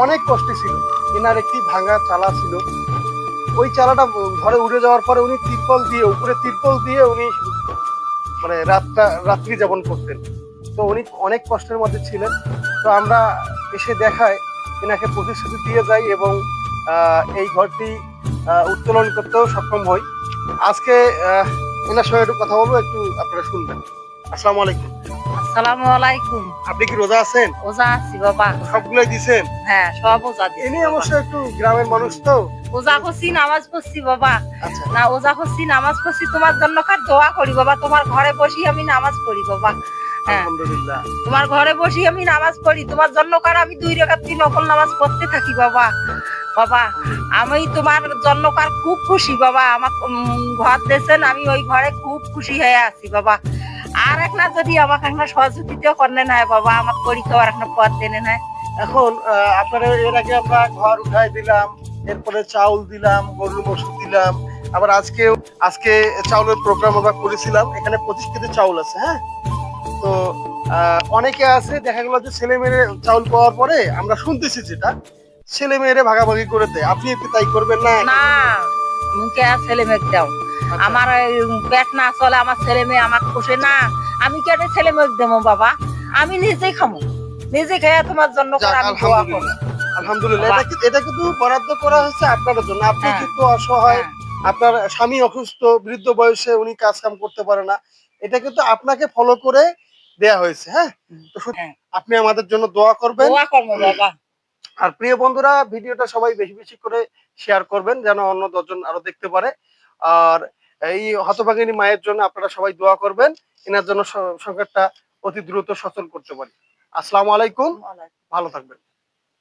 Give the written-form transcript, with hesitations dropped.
অনেক কষ্টে ছিল। এনার একটি ভাঙা চালা ছিল, ওই চালাটা ঘরে উড়ে যাওয়ার পরে উনি উপরে তিরপল দিয়ে উনি মানে রাত্রি যাপন করতেন। তো উনি অনেক কষ্টের মধ্যে ছিলেন। তো আমরা এসে দেখায় এনাকে প্রতিশ্রুতি দিয়ে যাই এবং এই ঘরটি উত্তোলন করতেও সক্ষম হই। আজকে এনার সঙ্গে একটু কথা বলবো, একটু আপনারা শুনবেন। আসসালামু আলাইকুম। আসসালামু আলাইকুম। আপনি কি রোজা আছেন? ওজা আছি বাবা। সবগুলোই দিছেন? হ্যাঁ, সব ওজা দিছি ইনি বাবা। অবশ্য একটু গ্রামের মানুষ তো। ওজা করছি, নামাজ পড়ছি বাবা। আচ্ছা, না, ওজা করছি, নামাজ পড়ছি, তোমার জন্য কার দোয়া করি বাবা। তোমার ঘরে বসি আমি নামাজ পড়ি বাবা। হ্যাঁ, আলহামদুলিল্লাহ। তোমার ঘরে বসি আমি নামাজ পড়ি, তোমার জন্য কার আমি 2 রাকাত 3 নফল নামাজ পড়তে থাকি বাবা। বাবা, আমি তোমার জন্য কার খুব খুশি বাবা। আমার ঘর দিয়েছেন, আমি ওই ঘরে খুব খুশি হয়ে আছি বাবা। আর এক না যদি আমাকে একটা সহযোগিতা করলে না বাবা, আমার পরীক্ষা আর একটা পথ দেনে না। এখন আপনারা এর আগে আমরা ঘর উঠাই দিলাম, এরপরে চাউল দিলাম, গরুর মসুর দিলাম, আবার আজকে চাউলের প্রোগ্রাম আমরা করেছিলাম। এখানে 25 কেজি চাউল আছে। হ্যাঁ, তো অনেকে আছে দেখা গেল যে ছেলে মেয়ের চাউল পাওয়ার পরে আমরা শুনতেছি যেটা ছেলে মেয়েরে ভাগাভাগি করে দেয়। আপনি একটু তাই করবেন না? না, মুখে আর ছেলে মেয়ে দাও। আমার পেট না চলে, আমার ছেলে মেয়ে আমার খুশি না। আমি কেন ছেলে মেয়ে দেবো বাবা? আমি নিজেই খামো, নিজে খেয়ে তোমার জন্য করে আমি দোয়া করবো। আলহামদুলিল্লাহ। এটা কিন্তু বরাদ্দ করা হয়েছে আপনার জন্য। আপনি হ্যাঁ, কিন্তু অসহায়, হ্যাঁ, আপনার স্বামী অসুস্থ, বৃদ্ধ বয়সে উনি কাজ কাম করতে পারে না। এটা কিন্তু আপনাকে ফলো করে দেয়া হয়েছে। হ্যাঁ, তো হ্যাঁ, আপনি আমাদের জন্য দোয়া করবেন। দোয়া করবো বাবা। আর প্রিয় বন্ধুরা, ভিডিওটা সবাই বেশি বেশি করে শেয়ার করবেন যেন অন্য 10 জন আরো দেখতে পারে। আর এই হতভাগিনী মায়ের জন্য আপনারা সবাই দোয়া করবেন, এনার জন্য সংকটটা অতি দ্রুত সচল করতে পারি। আসসালামু আলাইকুম, ভালো থাকবেন।